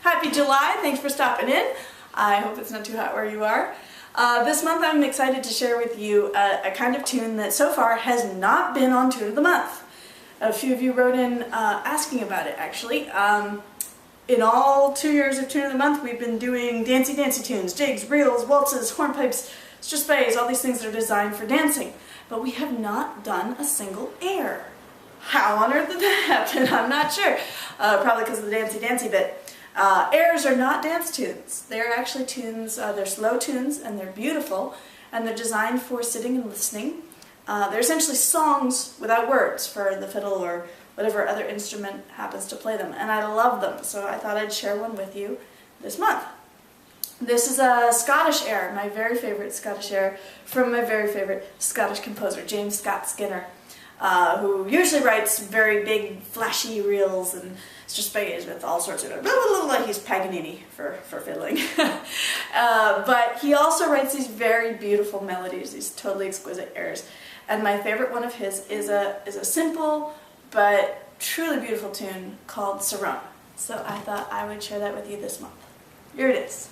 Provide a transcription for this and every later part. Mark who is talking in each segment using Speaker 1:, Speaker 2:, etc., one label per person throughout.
Speaker 1: Happy July, thanks for stopping in. I hope it's not too hot where you are. This month I'm excited to share with you a kind of tune that so far has not been on Tune of the Month. A few of you wrote in asking about it actually. In all 2 years of Tune of the Month we've been doing dancey tunes, jigs, reels, waltzes, hornpipes, strathspeys, all these things that are designed for dancing. But we have not done a single air. How on earth did that happen? I'm not sure. Probably because of the dancey bit. Airs are not dance tunes. They're actually tunes, they're slow tunes and they're beautiful and they're designed for sitting and listening. They're essentially songs without words for the fiddle or whatever other instrument happens to play them, and I love them, so I thought I'd share one with you this month. This is a Scottish air, my very favorite Scottish air from my very favorite Scottish composer, James Scott Skinner, who usually writes very big, flashy reels and strathspeys with all sorts of blah, blah, blah. He's Paganini for fiddling. But he also writes these very beautiful melodies, these totally exquisite airs. And my favorite one of his is a simple but truly beautiful tune called Sarona. So I thought I would share that with you this month. Here it is.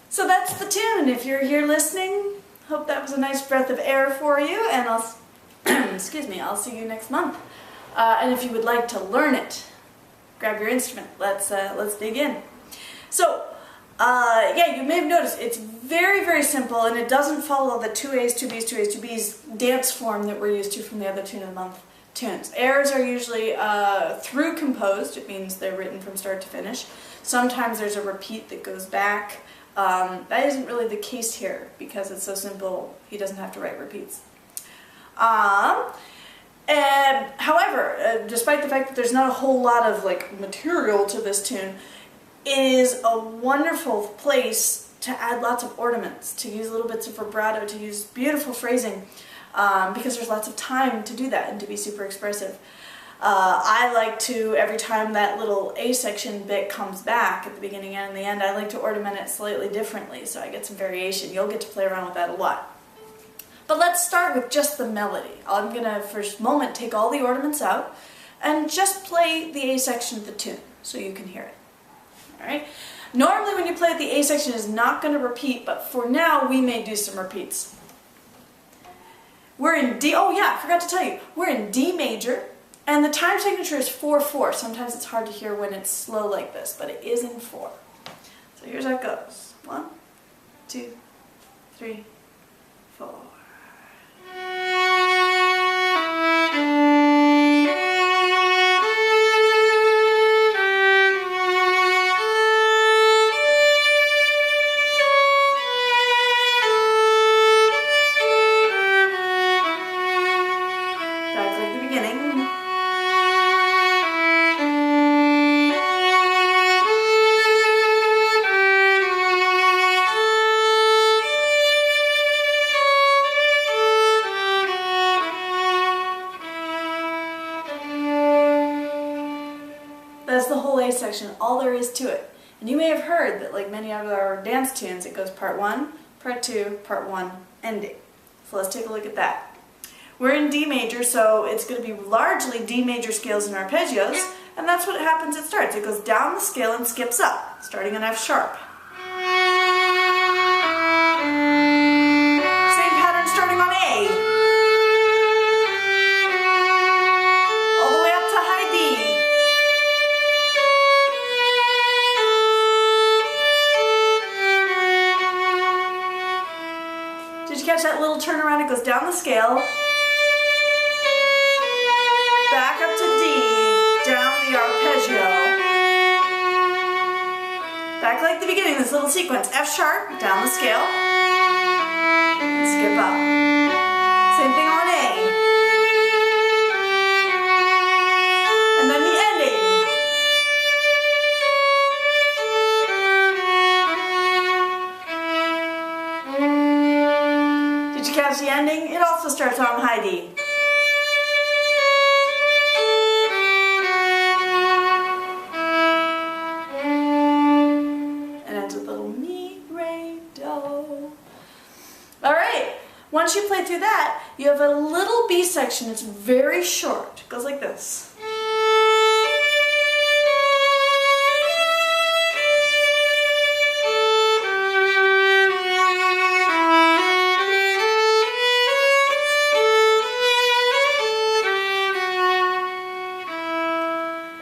Speaker 1: So that's the tune. If you're here listening, hope that was a nice breath of air for you, and I'll excuse me, I'll see you next month. And if you would like to learn it, grab your instrument. Let's dig in. So, yeah, you may have noticed it's very simple, and it doesn't follow the 2 A's, 2 B's, 2 A's, 2 B's dance form that we're used to from the other Tune of the Month tunes. Airs are usually through composed. It means they're written from start to finish. Sometimes there's a repeat that goes back. That isn't really the case here because it's so simple. He doesn't have to write repeats. However, despite the fact that there's not a whole lot of material to this tune, it is a wonderful place to add lots of ornaments, to use little bits of vibrato, to use beautiful phrasing, because there's lots of time to do that and to be super expressive. I like to, every time that little A section bit comes back at the beginning and the end, I like to ornament it slightly differently so I get some variation. You'll get to play around with that a lot. But let's start with just the melody. I'm going to, for a moment, take all the ornaments out and just play the A section of the tune so you can hear it. Alright? Normally when you play it, the A section is not going to repeat, but for now we may do some repeats. We're in D, oh yeah, I forgot to tell you, we're in D major. And the time signature is 4/4. Sometimes it's hard to hear when it's slow like this, but it is in 4. So here's how it goes. 1, 2, 3, 4. That's like the beginning. That's the whole A section, all there is to it. And you may have heard that, like many of our dance tunes, it goes part 1, part 2, part 1, ending. So let's take a look at that. We're in D major, so it's going to be largely D major scales and arpeggios, and that's what happens. It starts. It goes down the scale and skips up, starting in F sharp. Same pattern starting on A. All the way up to high D. Did you catch that little turnaround? It goes down the scale, back up to D, down the arpeggio. Back like the beginning, this little sequence. F sharp, down the scale, and skip up. Same thing on A. And then the ending. Did you catch the ending? It also starts on high D. Once you play through that, you have a little B section. It's very short. It goes like this.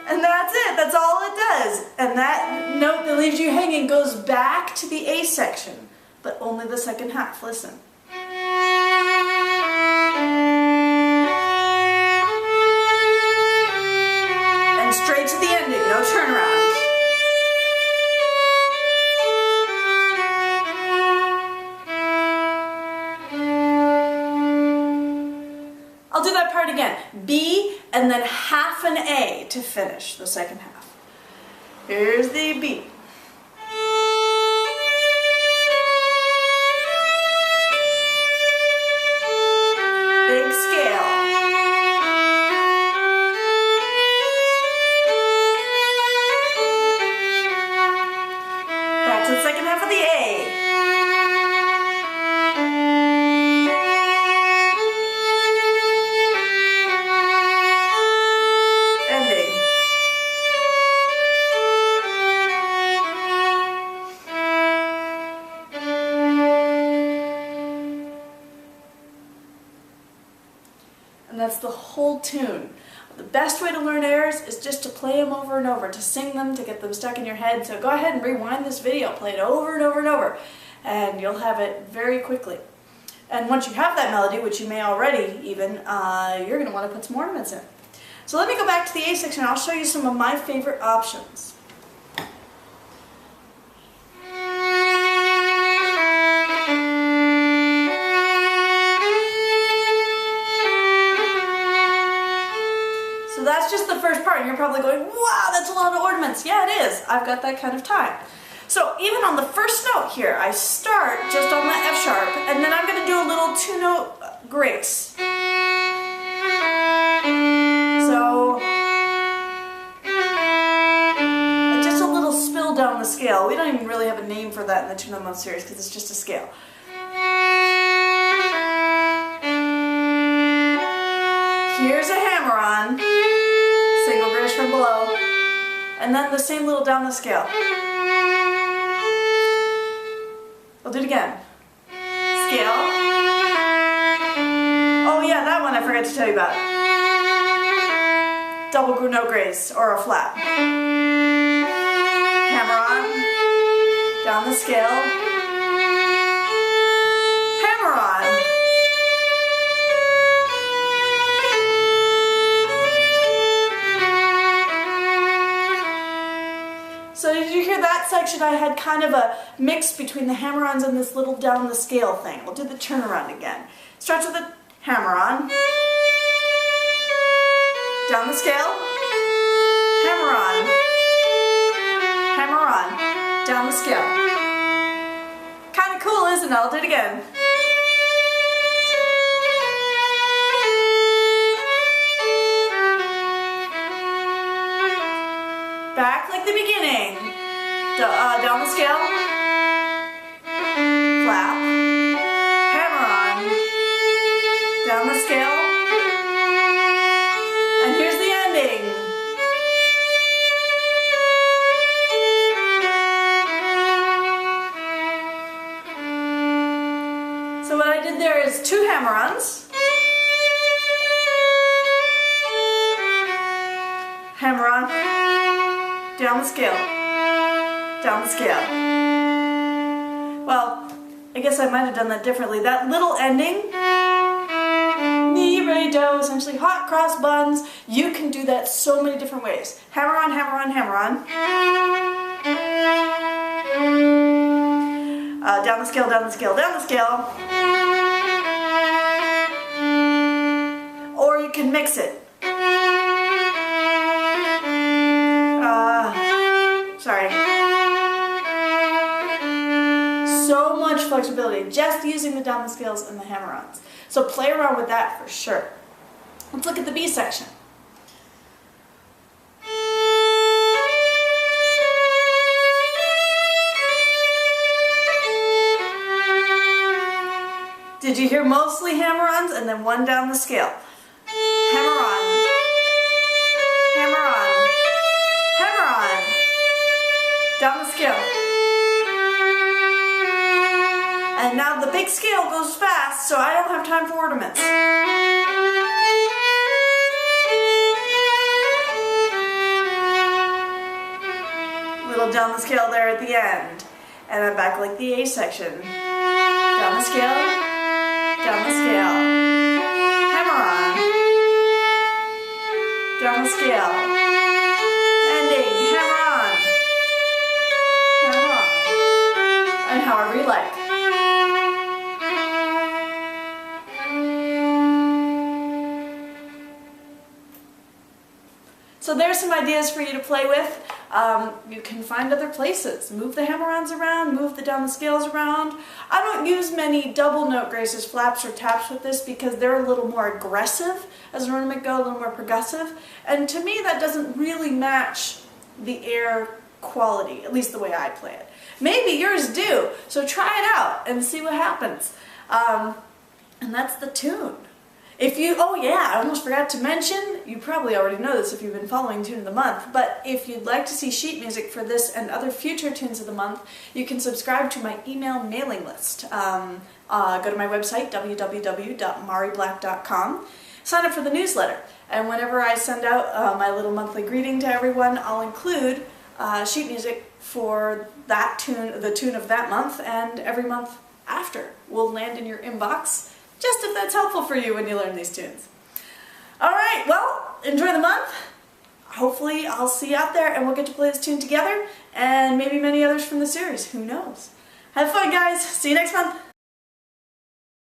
Speaker 1: And that's it. That's all it does. And that note that leaves you hanging goes back to the A section, but only the second half. Listen. Straight to the ending, no turnaround. I'll do that part again. B and then half an A to finish the second half. Here's the B. Big scale. To the second half of the A. Ending. And that's the whole tune. The best way to learn airs is just to play them over and over, to sing them, to get them stuck in your head. So go ahead and rewind this video, play it over and over and over, and you'll have it very quickly. And once you have that melody, which you may already even, you're going to want to put some ornaments in. So let me go back to the A section. I'll show you some of my favorite options. That's just the first part, and you're probably going, wow, that's a lot of ornaments. Yeah, it is. I've got that kind of time. So even on the first note here, I start just on the F sharp, and then I'm going to do a little two-note grace. So just a little spill down the scale. We don't even really have a name for that in the two-note mode series because it's just a scale. Here's a hammer-on. Single grace from below, and then the same little down the scale. I'll do it again. Scale. Oh yeah, that one I forgot to tell you about. Double note grace, or a flat. Hammer on, down the scale. Hammer on. So did you hear that section? I had kind of a mix between the hammer-ons and this little down the scale thing. We'll do the turnaround again. Starts with a hammer-on, down the scale, hammer-on, hammer-on, down the scale. Kind of cool, isn't it? I'll do it again. Back like the beginning. Down the scale. Clap. Hammer on. Down the scale. hammer-ons. Hammer-on. Down the scale. Down the scale. Well, I guess I might have done that differently. That little ending, mi, re, do, essentially hot cross buns, you can do that so many different ways. Hammer on, hammer on, hammer on. Down the scale, down the scale, down the scale. Or you can mix it. Sorry. So much flexibility just using the down the scales and the hammer-ons. So play around with that for sure. Let's look at the B section. Did you hear mostly hammer-ons and then one down the scale? Hammer-on. Hammer-on. Hammer-on. Down the scale. And now the big scale goes fast, so I don't have time for ornaments. Little down the scale there at the end. And I'm back like the A section. Down the scale, down the scale. Hammer on. Down the scale. Ending, hammer on. Hammer on. And however you like. So there's some ideas for you to play with. You can find other places. Move the hammer-ons around, move the down the scales around. I don't use many double note graces, flaps, or taps with this because they're a little more aggressive as an ornament go, a little more progressive. And to me that doesn't really match the air quality, at least the way I play it. Maybe yours do, so try it out and see what happens. And that's the tune. If you, oh yeah, I almost forgot to mention, you probably already know this if you've been following Tune of the Month, but if you'd like to see sheet music for this and other future tunes of the month, you can subscribe to my email mailing list. Go to my website, www.mariblack.com, sign up for the newsletter, and whenever I send out my little monthly greeting to everyone, I'll include sheet music for that tune, the tune of that month, and every month after will land in your inbox. Just if that's helpful for you when you learn these tunes. Alright, well, enjoy the month. Hopefully I'll see you out there and we'll get to play this tune together and maybe many others from the series. Who knows? Have fun, guys. See you next month.